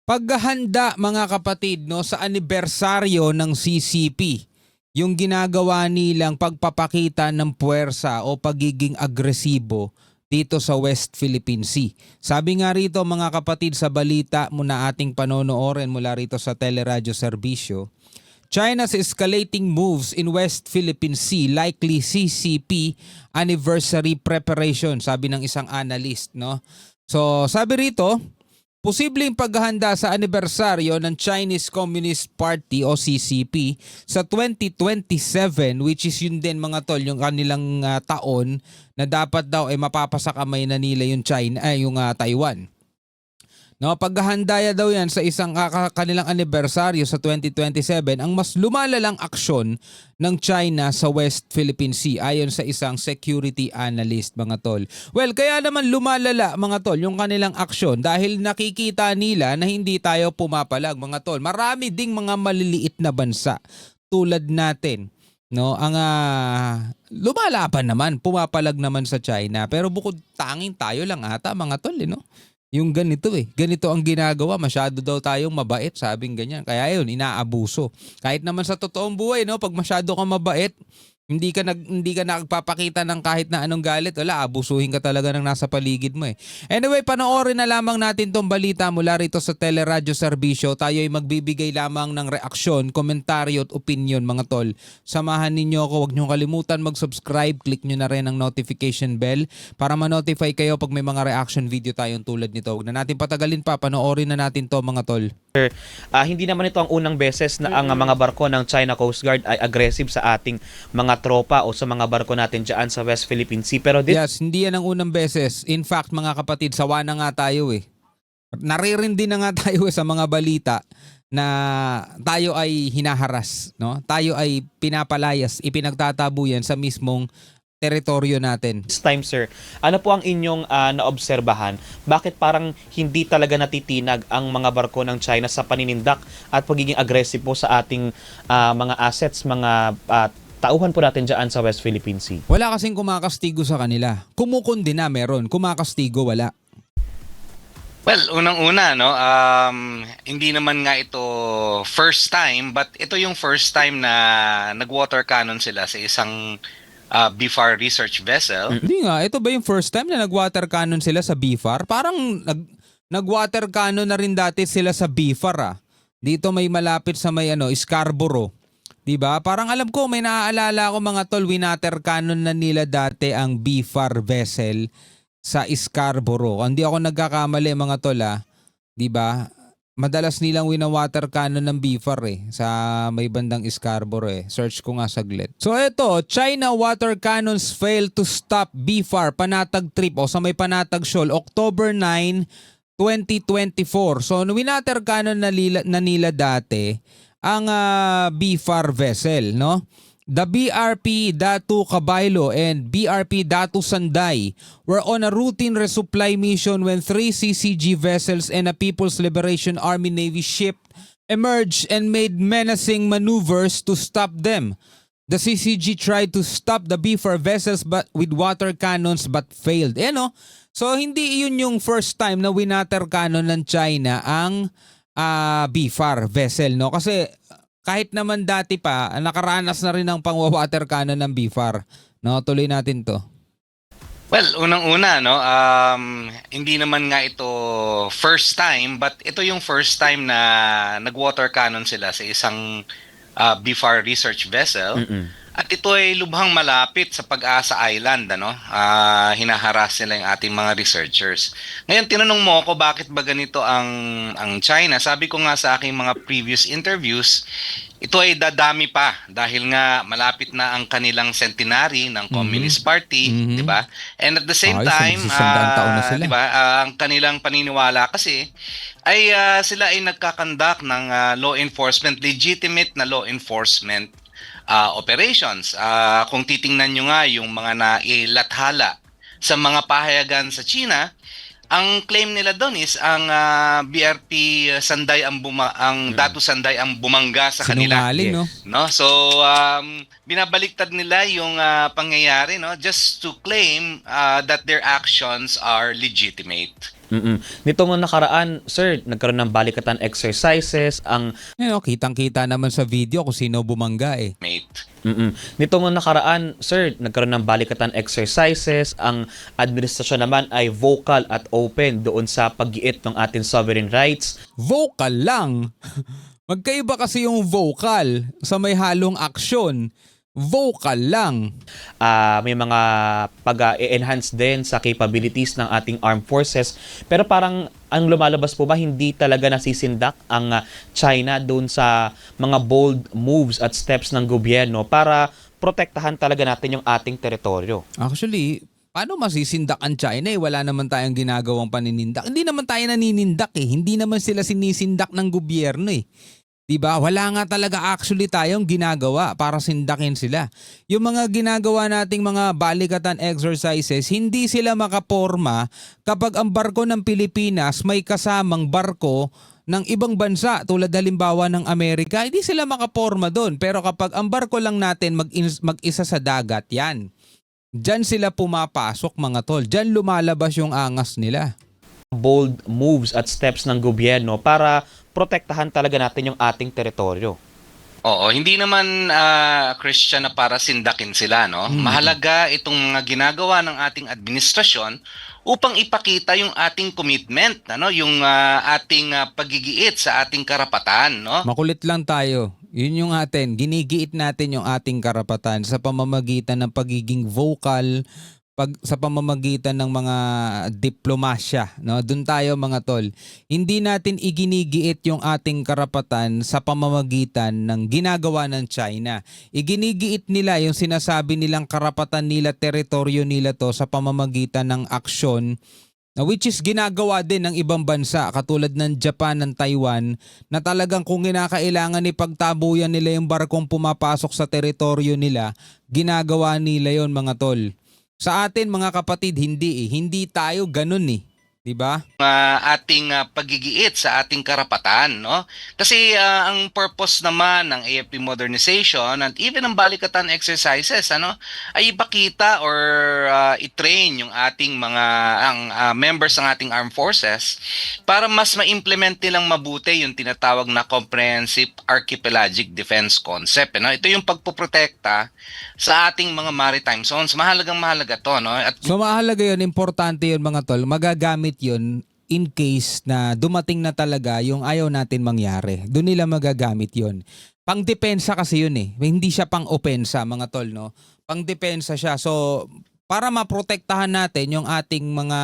Paghahanda mga kapatid no sa anibersaryo ng CCP, yung ginagawa nilang pagpapakita ng puwersa o pagiging agresibo dito sa West Philippine Sea. Sabi nga rito mga kapatid sa balita muna ating panonoorin mula rito sa Teleradyo Serbisyo, China's escalating moves in West Philippine Sea likely CCP anniversary preparation, sabi ng isang analyst, no? So, sabi rito, posibleng paghahanda sa anibersaryo ng Chinese Communist Party o CCP sa 2027, which is yun din mga tol, yung kanilang taon na dapat daw ay mapapasakamay na nila yung Taiwan. No, paghahanda daw yan sa isang kanilang anibersaryo sa 2027 ang mas lumalalang aksyon ng China sa West Philippine Sea ayon sa isang security analyst mga tol. Well, kaya naman lumalala mga tol yung kanilang aksyon dahil nakikita nila na hindi tayo pumapalag mga tol. Marami ding mga maliliit na bansa tulad natin. No, ang lumalaban naman, pumapalag naman sa China pero bukod tanging tayo lang ata mga tol, no? Yung ganito ganito ang ginagawa, masyado daw tayong mabait, sabing ganyan. Kaya yun, inaabuso. Kahit naman sa totoong buhay, no, pag masyado kang mabait, hindi ka nagpapakita ng kahit na anong galit, wala, abusuhin ka talaga ng nasa paligid mo eh. Anyway, panoorin na lamang natin tong balita mula rito sa Teleradyo Serbisyo. Tayo ay magbibigay lamang ng reaksyon, komentaryo at opinion mga tol. Samahan ninyo ako, huwag niyo kalimutan mag-subscribe, click niyo na rin ang notification bell para ma-notify kayo pag may mga reaction video tayong tulad nito. Huwag na natin patagalin pa, panoorin na natin to mga tol. Hindi naman ito ang unang beses na ang mga barko ng China Coast Guard ay aggressive sa ating mga tropa o sa mga barko natin dyan sa West Philippine Sea. Pero yes, hindi yan ang unang beses. In fact, mga kapatid, sawa na nga tayo eh. Naririndi na nga tayo sa mga balita na tayo ay hinaharas, no? Tayo ay pinapalayas, ipinagtatabuyan sa mismong teritoryo natin. this time, sir, ano po ang inyong naobserbahan? Bakit parang hindi talaga natitinag ang mga barko ng China sa paninindak at pagiging aggressive po sa ating mga assets, mga tauhan po natin dyan sa West Philippine Sea? Wala kasing kumakastigo sa kanila. Kumukundi na meron, kumakastigo wala. Well, unang-una, no, hindi naman nga ito first time, but ito yung first time na nag-water cannon sila sa isang BFAR research vessel. Hindi nga, ito ba yung first time na nag-water cannon sila sa BFAR? Parang nag-water cannon na rin dati sila sa BFAR ah. Dito may malapit sa may Scarborough. 'Di ba? Parang alam ko may naaalala ako mga tol, winater cannon na nila dati ang BFAR vessel sa Scarborough. Hindi ako nagkakamali mga tol 'di ba? Madalas nilang wina-water cannon ng BFAR sa may bandang Scarborough Search ko nga saglit. So ito, China water cannons fail to stop BFAR Panatag trip o sa may Panatag Shoal, October 9, 2024. So winater cannon na nila dati ang BFAR vessel, no? The BRP Datu Cabaylo and BRP Datu Sanday were on a routine resupply mission when 3 CCG vessels and a People's Liberation Army Navy ship emerged and made menacing maneuvers to stop them. The CCG tried to stop the BFAR vessels but with water cannons but failed. So hindi yun yung first time na winater cannon ng China ang BFAR vessel, no? Kasi kahit naman dati pa, nakaranas na rin ng pang-water cannon ng BFAR. No, tuloy natin to. Well, unang-una, no, hindi naman nga ito first time, but ito yung first time na nag-water cannon sila sa isang BFAR research vessel. At ito ay lubhang malapit sa Pag-asa Island, hinaharas nila yung ating mga researchers. Ngayon, tinanong mo ako bakit ba ganito ang China. Sabi ko nga sa aking mga previous interviews, ito ay dadami pa dahil nga malapit na ang kanilang centenary ng Communist Party, 'di ba? And at the same time, 'di ba, ang kanilang paniniwala kasi ay sila ay nagkakandak ng law enforcement, legitimate na law enforcement operations. Kung titingnan nyo nga yung mga nailathala sa mga pahayagan sa China, ang claim nila doon is ang BRP Sanday ang Datu Sanday ang bumangga sa kanila. Sinungaling, no? So binabaliktad nila yung pangyayari, no, just to claim that their actions are legitimate. Nitong nakaraan, sir, nagkaroon ng balikatan exercises ang Kitang-kita naman sa video kung sino bumangga eh. Mate. Nitong nakaraan, sir, nagkaroon ng balikatan exercises. Ang administrasyon naman ay vocal at open doon sa paggiit ng ating sovereign rights. Vocal lang. Magkaiba kasi yung vocal sa may halong aksyon. Vocal lang. May mga pag-enhance din sa capabilities ng ating armed forces. Pero parang ang lumalabas po ba, hindi talaga nasisindak ang China doon sa mga bold moves at steps ng gobyerno para protektahan talaga natin yung ating teritoryo. Actually, paano masisindak ang China eh? Wala naman tayong ginagawang paninindak. Hindi naman tayo naninindak eh. Hindi naman sila sinisindak ng gobyerno eh. Diba? Wala nga talaga actually tayong ginagawa para sindakin sila. Yung mga ginagawa nating mga balikatan exercises, hindi sila makaporma kapag ang barko ng Pilipinas may kasamang barko ng ibang bansa tulad halimbawa ng Amerika, hindi sila makaporma doon. Pero kapag ang barko lang natin mag-isa sa dagat, yan. Diyan sila pumapasok mga tol. Diyan lumalabas yung angas nila. Bold moves at steps ng gobyerno para protektahan talaga natin yung ating teritoryo. Oo, hindi naman Christian na para sindakin sila, no? Mahalaga itong mga ginagawa ng ating administrasyon upang ipakita yung ating commitment, ano, yung ating paggigiit sa ating karapatan, no? Makulit lang tayo. Yun yung atin. Ginigiit natin yung ating karapatan sa pamamagitan ng pagiging vocal, sa pamamagitan ng mga diplomasya, no? Doon tayo mga tol. Hindi natin iginigiit yung ating karapatan sa pamamagitan ng ginagawa ng China. Iginigiit nila yung sinasabi nilang karapatan nila, teritoryo nila to sa pamamagitan ng aksyon na which is ginagawa din ng ibang bansa katulad ng Japan, ng Taiwan, na talagang kung kinakailangan ipagtabuyan nila yung barkong pumapasok sa teritoryo nila, ginagawa nila yon mga tol. Sa atin mga kapatid, hindi eh. Hindi tayo ganun eh. 'Di ba? Ating paggigiit sa ating karapatan, no? Kasi ang purpose naman ng AFP modernization and even ang balikatan exercises, ano, ay ipakita or i-train yung ating mga members ng ating armed forces para mas ma-implement nilang mabuti yung tinatawag na comprehensive archipelagic defense concept, no? Ito yung pagpoprotekta sa ating mga maritime zones. Mahalaga to, no? At So mahalaga yun, importante yun mga tol. Magagamit yun in case na dumating na talaga yung ayaw natin mangyari. Doon nila magagamit yun. Pangdepensa kasi yun eh. Hindi siya pang-opensa mga tol, no? Pangdepensa siya. So para maprotektahan natin yung ating mga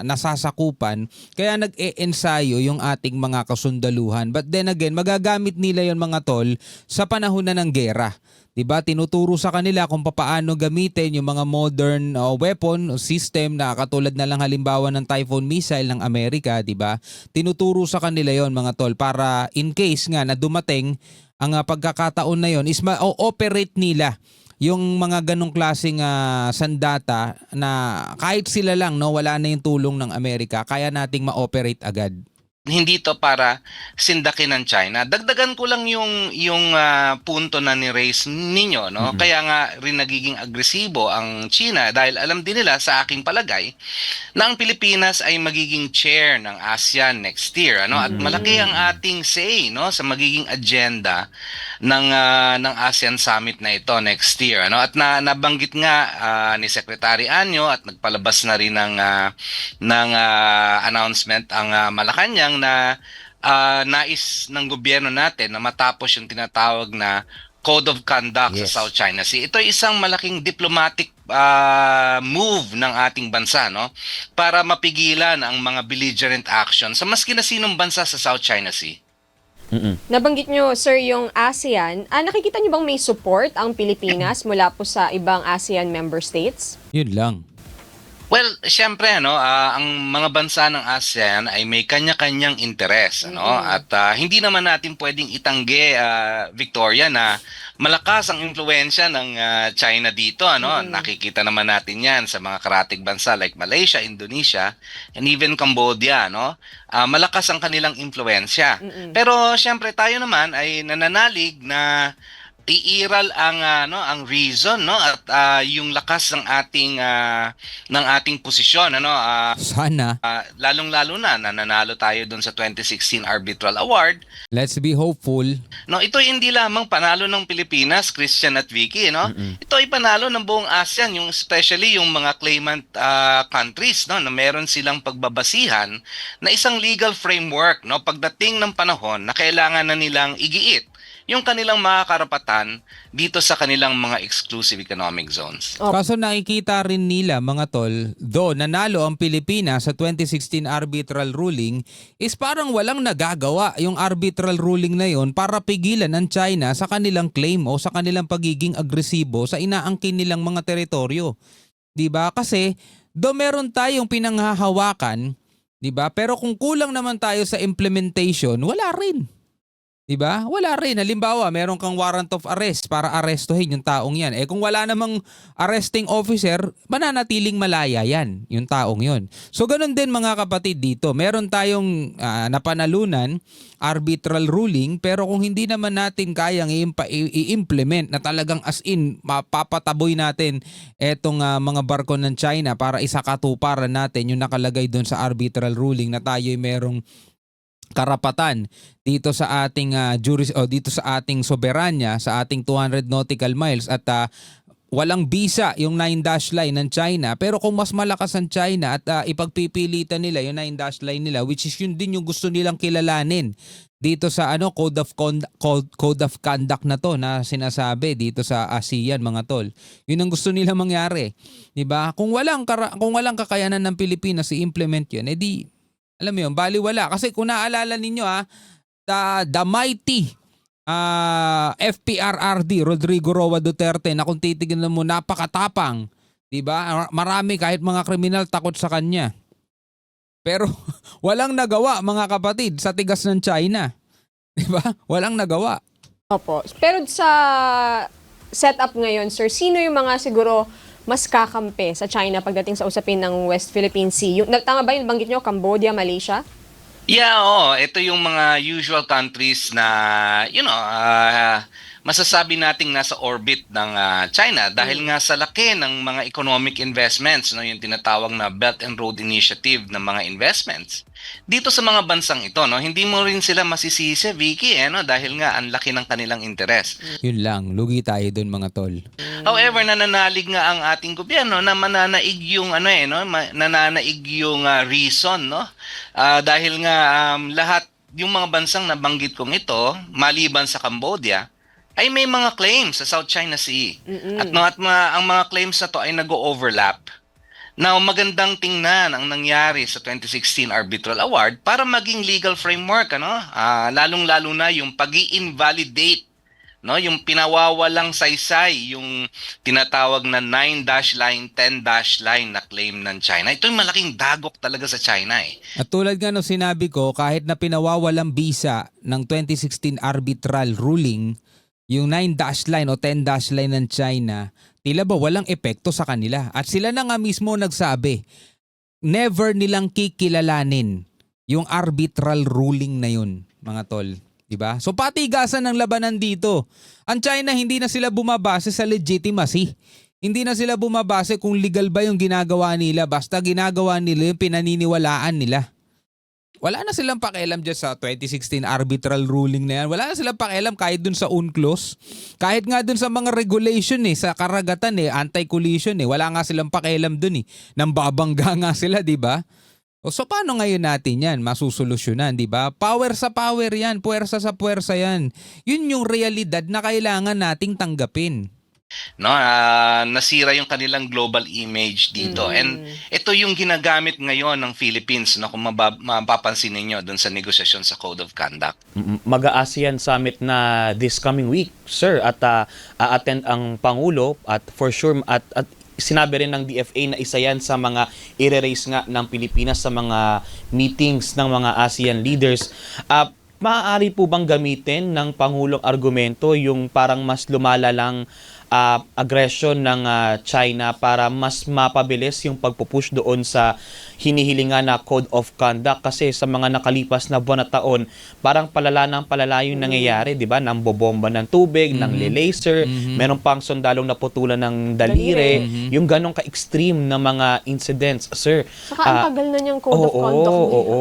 nasasakupan, kaya nag-e-ensayo yung ating mga kasundaluhan. But then again, magagamit nila yon mga tol sa panahon na ng gera. Diba? Tinuturo sa kanila kung paano gamitin yung mga modern weapon system na katulad na lang halimbawa ng Typhoon missile ng Amerika, diba? Tinuturo sa kanila yon mga tol para in case nga na dumating ang pagkakataon na yon is ma-operate nila yung mga ganong klaseng sandata na kahit sila lang, no, wala na yung tulong ng Amerika, kaya nating ma-operate agad. hindi to para sindakin ng China. Dagdagan ko lang yung punto na ni-raise ninyo, no? Kaya nga rin nagiging agresibo ang China dahil alam din nila sa aking palagay na ang Pilipinas ay magiging chair ng ASEAN next year, ano? At malaki ang ating say, no, sa magiging agenda ng ASEAN Summit na ito next year, ano? At nabanggit nga ni Secretary Anyo at nagpalabas na rin ng announcement ang Malacanang na nais ng gobyerno natin na matapos yung tinatawag na Code of Conduct sa South China Sea. Ito ay isang malaking diplomatic move ng ating bansa, no, para mapigilan ang mga belligerent action sa maski na sinong bansa sa South China Sea. Nabanggit nyo, sir, yung ASEAN. Nakikita nyo bang may support ang Pilipinas mula po sa ibang ASEAN member states? Yun lang. Well, syempre, ano, ang mga bansa ng ASEAN ay may kanya-kanyang interes, ano? At hindi naman natin pwedeng itanggi, Victoria, na malakas ang impluwensya ng China dito, ano? Nakikita naman natin 'yan sa mga karatig bansa like Malaysia, Indonesia, and even Cambodia, no? Malakas ang kanilang impluwensya. Pero syempre tayo naman ay nananalig na iiral ang ang reason, no, at yung lakas ng ating posisyon, Sana. lalong-lalo na nananalo tayo doon sa 2016 Arbitral Award. Let's be hopeful. No, ito hindi lamang panalo ng Pilipinas, Christian at Vicky, no? Ito ay panalo ng buong ASEAN, yung especially yung mga claimant countries, no, na meron silang pagbabasihan na isang legal framework, no, pagdating ng panahon na kailangan na nilang igiit yung kanilang mga karapatan dito sa kanilang mga exclusive economic zones. Kaso nakikita rin nila mga tol, do nanalo ang Pilipinas sa 2016 arbitral ruling is parang walang nagagawa yung arbitral ruling na yon para pigilan ang China sa kanilang claim o sa kanilang pagiging agresibo sa inaangkin nilang mga teritoryo. 'Di ba? Kasi do meron tayong pinanghahawakan, 'di ba? Pero kung kulang naman tayo sa implementation, wala rin. Diba? Wala rin. Halimbawa, meron kang warrant of arrest para arestuhin yung taong yan. Eh kung wala namang arresting officer, mananatiling malaya yan, yung taong yon. So ganun din mga kapatid dito. Meron tayong napanalunan, arbitral ruling, pero kung hindi naman natin kayang i-implement na talagang as in, mapapataboy natin etong mga barko ng China para isakatuparan natin yung nakalagay doon sa arbitral ruling na tayo'y merong karapatan dito sa ating dito sa ating soberanya, sa ating 200 nautical miles at walang visa yung 9-dash line ng China. Pero kung mas malakas ang China at ipagpipilitan nila yung 9-dash line nila, which is yun din yung gusto nilang kilalanin dito sa code of conduct na to na sinasabi dito sa ASEAN mga tol. Yun ang gusto nila mangyari, 'di ba? Kung walang kakayanan ng Pilipinas i-implement yun, edi alam mo yun, baliwala. Kasi kung naalala ninyo the mighty FPRRD, Rodrigo Roa Duterte, na kung titignan mo, napakatapang. Diba? Marami kahit mga kriminal takot sa kanya. Pero walang nagawa mga kapatid sa tigas ng China. Diba? Walang nagawa. Opo. Pero sa setup ngayon, sir, sino yung mga siguro mas kakampi sa China pagdating sa usapin ng West Philippine Sea? Tama ba yung banggit nyo? Cambodia, Malaysia? Yeah, ito yung mga usual countries na, masasabi nating nasa orbit ng China dahil nga sa laki ng mga economic investments, no, yung tinatawag na Belt and Road Initiative ng mga investments. Dito sa mga bansang ito, no, hindi mo rin sila masisisi, Vicky, dahil nga ang laki ng kanilang interes. Yun lang, lugi tayo dun mga tol. However, nananalig nga ang ating gobyerno na mananaig yung nananaig yung reason, no? Dahil nga lahat yung mga bansang nabanggit kong ito, maliban sa Cambodia, ay may mga claims sa South China Sea. At ang mga claims na to ay nag-overlap. Now, magandang tingnan ang nangyari sa 2016 Arbitral Award para maging legal framework, lalong-lalo na yung pag-i-invalidate, no, yung pinawawalang saysay, yung tinatawag na 9-dash line, 10-dash line na claim ng China. Ito yung malaking dagok talaga sa China eh. At tulad nga nung sinabi ko, kahit na pinawawalang visa ng 2016 arbitral ruling, yung 9-dash line o 10-dash line ng China, tila ba walang epekto sa kanila. At sila na nga mismo nagsabi, never nilang kikilalanin yung arbitral ruling na yun, mga tol. Diba? So patigasan ng labanan dito. Ang China hindi na sila bumabase sa legitimacy. Hindi na sila bumabase kung legal ba yung ginagawa nila. Basta ginagawa nila yung pinaniniwalaan nila. Wala na silang pakialam dyan sa 2016 arbitral ruling na yan. Wala na silang pakialam kahit dun sa UNCLOS. Kahit nga dun sa mga regulation sa karagatan anti-collision wala nga silang pakialam dun Nang babangga nga sila, di ba? So paano ngayon natin yan masusolusyonan, di ba? Power sa power yan, puwersa sa puwersa yan. Yun yung realidad na kailangan nating tanggapin. No, nasira yung kanilang global image dito. And ito yung ginagamit ngayon ng Philippines, no, kung mapapansin niyo doon sa negosasyon sa Code of Conduct. Mag-ASEAN Summit na this coming week, sir, at a-attend ang Pangulo at for sure at sinabi rin ng DFA na isa yan sa mga i-raise nga ng Pilipinas sa mga meetings ng mga ASEAN leaders. Maaari po bang gamitin ng Pangulong argumento yung parang mas lumalalang aggression ng China para mas mapabilis yung pagpupush doon sa hinihilingan na Code of Conduct, kasi sa mga nakalipas na buwan at taon, parang palala ng palala yung nangyayari, di ba? Nang bobomba ng tubig, ng laser, meron pang sundalong naputulan ng daliri, yung ganong ka-extreme na mga incidents, sir. Saka ang tagal na niyang code of conduct nila. Oo.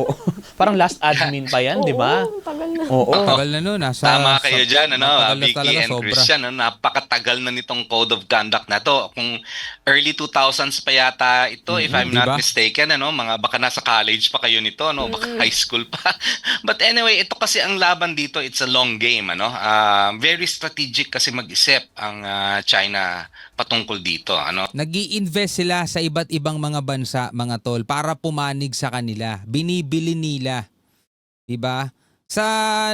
Parang last admin pa yan, di ba? Oo, tagal na. Oo. Tagal na nun. Tama kayo dyan, matagal na Vicky talaga, and sobra. Christian. Napakatagal na nitong Code of Conduct na to. Kung early 2000s pa yata ito, if I'm diba? not mistaken, mga baka nasa college pa kayo nito, baka high school pa. But anyway, ito kasi ang laban dito, it's a long game. Very strategic kasi mag-isip ang China patungkol dito. Nag-i-invest sila sa iba't ibang mga bansa, mga tol, para pumanig sa kanila. Binibili nila. 'Di ba? Sa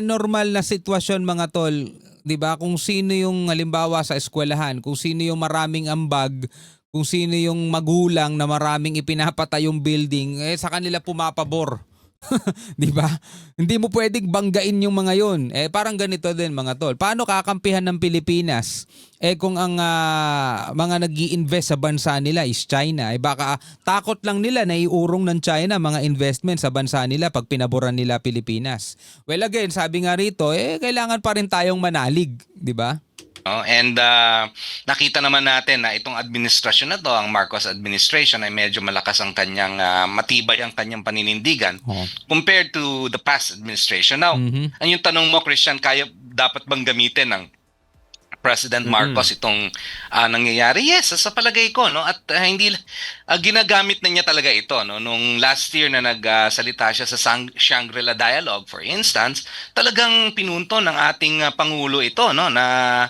normal na sitwasyon, mga tol, 'di ba? Kung sino yung halimbawa sa eskwelahan, kung sino yung maraming ambag, kung sino yung magulang na maraming ipinapatay yung building, sa kanila pumapabor. 'Di ba? Hindi mo pwedeng banggain yung mga yun. Parang ganito din, mga tol. Paano kakampihan ng Pilipinas? Kung ang mga nag-i-invest sa bansa nila is China, baka takot lang nila na iurong ng China mga investment sa bansa nila pag pinaboran nila Pilipinas. Well, again, sabi nga rito, kailangan pa rin tayong manalig, 'di ba? And nakita naman natin na itong administrasyon na to, ang Marcos administration, ay medyo malakas ang kanyang, matibay ang kanyang paninindigan compared to the past administration. Now, ang yung tanong mo, Christian, dapat bang gamitin ng President Marcos itong nangyayari? Yes, sa palagay ko, at hindi ginagamit na niya talaga ito, nung last year na nagsalita siya sa Shangri-La Dialogue, for instance, talagang pinunto ng ating pangulo ito, na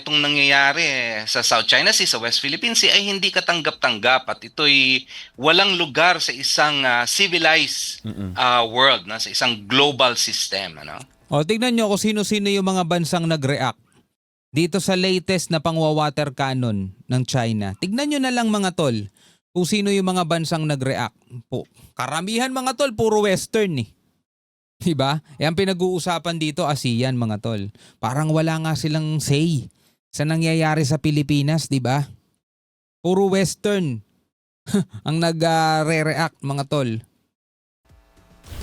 itong nangyayari sa South China Sea, sa West Philippine Sea, ay hindi katanggap-tanggap at ito'y walang lugar sa isang civilized world, sa isang global system. Tignan nyo kung sino-sino yung mga bansang nag-react dito sa latest na pangwa-water cannon ng China. Tignan nyo na lang, mga tol, kung sino yung mga bansang nag-react. Karamihan, mga tol, puro western eh. Diba? Ang pinag-uusapan dito, ASEAN, mga tol. Parang wala nga silang say sa nangyayari sa Pilipinas, diba? Puro western ang nag-re-react, mga tol.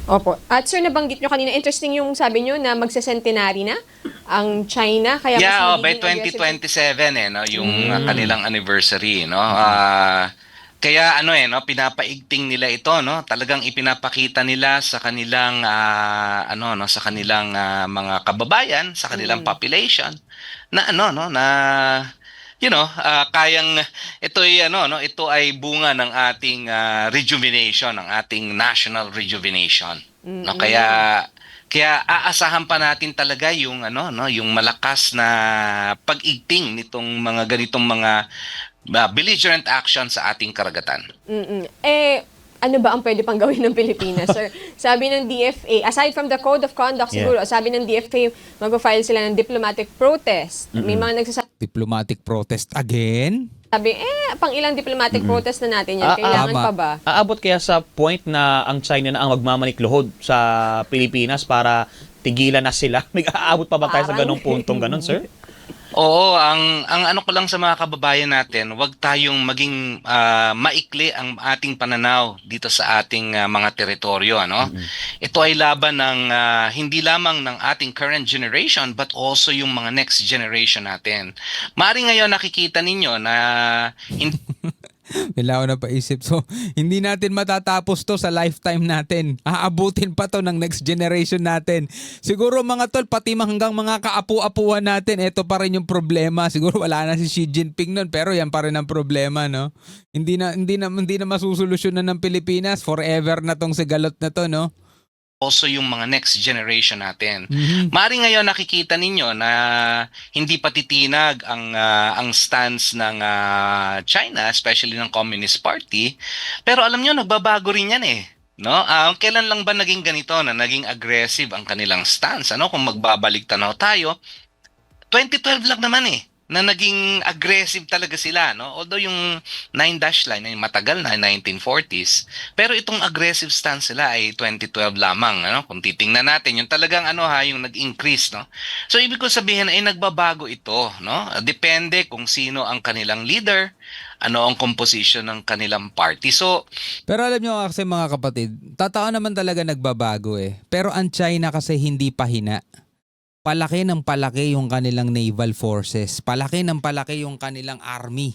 Opo. At sir, nabanggit nyo kanina, interesting yung sabi nyo na magse-centenary na ang China. Kaya mas by magiging aggressive. 2027 yung kanilang anniversary, Kaya pinapaigting nila ito, Talagang ipinapakita nila sa kanilang sa kanilang mga kababayan, sa kanilang population na kayang ito ay bunga ng ating rejuvenation, ng ating national rejuvenation. Kaya aasahan pa natin talaga yung yung malakas na pag-igting nitong mga ganitong mga belligerent action sa ating karagatan. Ano ba ang pwede pang gawin ng Pilipinas, sir? Sabi ng DFA, aside from the Code of Conduct siguro, sabi ng DFA, mag-file sila ng diplomatic protest. May mga nagsasabi, Diplomatic protest again? pang ilang diplomatic protest na natin yan. Kailangan tama. pa ba? Aabot kaya sa point na ang China na ang magmamanikluhod sa Pilipinas para tigilan na sila? May aabot pa ba tayo sa ganong puntong ganon, sir? Oo, ang ano ko lang sa mga kababayan natin, huwag tayong maging maikli ang ating pananaw dito sa ating mga teritoryo, Ito ay laban ng hindi lamang ng ating current generation but also yung mga next generation natin. Maaaring ngayon nakikita ninyo na Wala ako napaisip. So, hindi natin matatapos to sa lifetime natin. Aabutin pa to ng next generation natin. Siguro, mga tol, pati hanggang mga kaapu-apuhan natin, ito pa rin yung problema. Siguro wala na si Xi Jinping nun, pero yan pa rin ang problema, no? Hindi na masusolusyonan ng Pilipinas. Forever na tong sigalot na to, no? also yung mga next generation natin. Maaaring ngayon nakikita ninyo na hindi pa titinag ang stance ng China, especially ng Communist Party, pero alam niyo nagbabago rin 'yan eh. No? Kailan lang ba naging ganito na naging aggressive ang kanilang stance? Kung magbabalik tanaw tayo, 2012 lang naman eh. na naging aggressive talaga sila, no? Although yung 9-dash line ay matagal na, 1940s, pero itong aggressive stance sila ay 2012 lamang, ano? Kung titingnan natin, yung talagang yung nag-increase, no? So ibig ko sabihin ay nagbabago ito, no? Depende kung sino ang kanilang leader, ano ang composition ng kanilang party. So Pero alam nyo kasi mga kapatid, tatao naman talaga nagbabago eh. Pero ang China kasi hindi pahina. Palaki ng palaki yung kanilang naval forces. Palaki ng palaki yung kanilang army.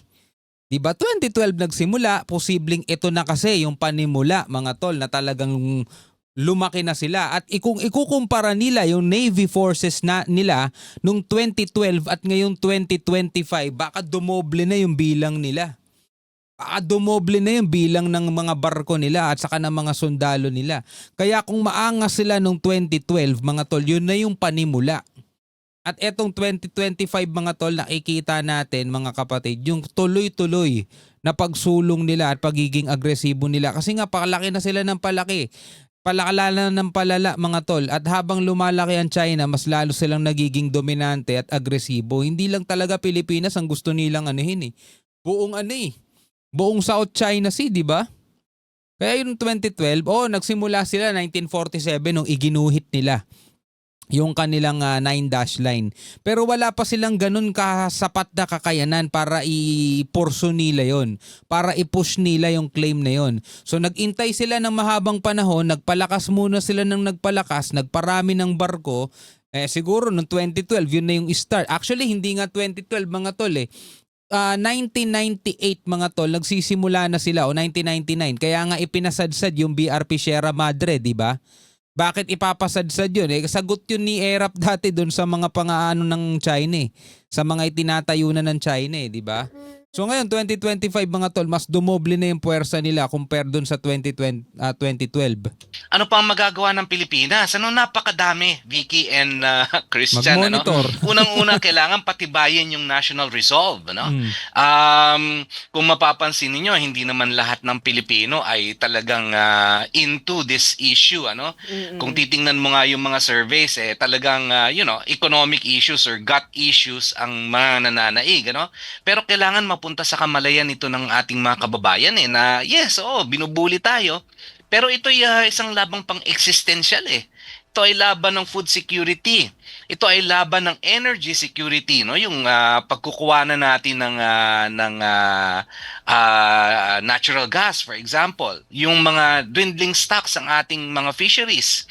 'Di ba? 2012 nagsimula, posibleng ito na kasi yung panimula, mga tol, na talagang lumaki na sila. At kung ikukumpara nila yung Navy forces na nila nung 2012 at ngayong 2025, baka dumoble na yung bilang nila. Dumoble na yung bilang ng mga barko nila at saka ng mga sundalo nila. Kaya kung maangas sila nung 2012, mga tol, yun na yung panimula. At etong 2025, mga tol, nakikita natin, mga kapatid, yung tuloy-tuloy na pagsulong nila at pagiging agresibo nila. Kasi nga, palaki na sila ng palaki. Palakala ng palala, mga tol. At habang lumalaki ang China, mas lalo silang nagiging dominante at agresibo. Hindi lang talaga Pilipinas ang gusto nilang anuhin eh. Buong South China Sea, di ba? Kaya yung 2012, nagsimula sila 1947 nung iginuhit nila yung kanilang 9-dash line. Pero wala pa silang ganun kasapat na kakayanan para i-porso nila yon, para i-push nila yung claim na yon. So nagintay sila ng mahabang panahon, nagpalakas muna sila ng nagpalakas, nagparami ng barko. Siguro noong 2012, yun na yung start. Actually, hindi nga 2012 mga tol eh. 1998 mga tol, nagsisimula na sila o 1999. Kaya nga ipinasadsad yung BRP Sierra Madre, di ba? Bakit ipapasadsad yun? Sagot yun ni ERAP dati doon sa mga pangaano ng China eh. Sa mga itinatayo na ng China eh, di ba? So ngayon, 2025 mga tol, mas dumoble na yung puwersa nila compare doon sa 2012. ano pa ang magagawa ng Pilipinas? Napakadami, Vicky and Christian. Mag-monitor. Unang-una, kailangan patibayin yung national resolve. Kung mapapansin niyo, hindi naman lahat ng Pilipino ay talagang into this issue. Kung titingnan mo nga yung mga surveys, talagang economic issues or gut issues ang mga nananaig. Pero kailangan mapunta sa kamalayan ito ng ating mga kababayan na yes, binubuli tayo. Pero ito ay isang labang pang-existential eh. Ito ay laban ng food security. Ito ay laban ng energy security, yung pagkukuha na natin ng natural gas, for example. Yung mga dwindling stocks ng ating mga fisheries.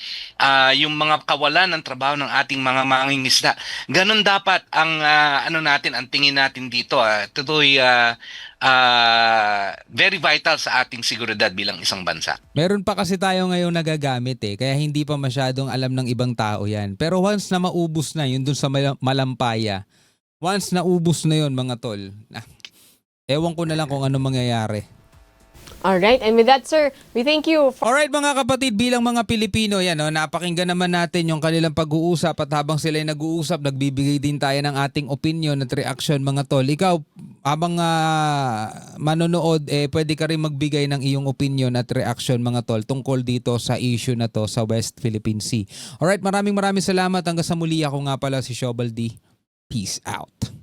Yung mga kawalan ng trabaho ng ating mga mangingisda. Ganun dapat ang ang tingin natin dito. Ito'y very vital sa ating seguridad bilang isang bansa. Meron pa kasi tayo ngayong nagagamit eh, kaya hindi pa masyadong alam ng ibang tao yan. Pero once na maubos na yun dun sa Malampaya, once na ubos na yun mga tol, ewan ko na lang kung ano mangyayari. Alright, and with that, sir, we thank you. Alright mga kapatid, bilang mga Pilipino, napakinggan naman natin yung kanilang pag-uusap at habang sila nag-uusap, nagbibigay din tayo ng ating opinion at reaction mga tol. Ikaw, habang manonood, pwede ka rin magbigay ng iyong opinion at reaction mga tol tungkol dito sa issue na to sa West Philippine Sea. Alright, maraming salamat. Hanggang sa muli, ako nga pala si Shobal D. Peace out.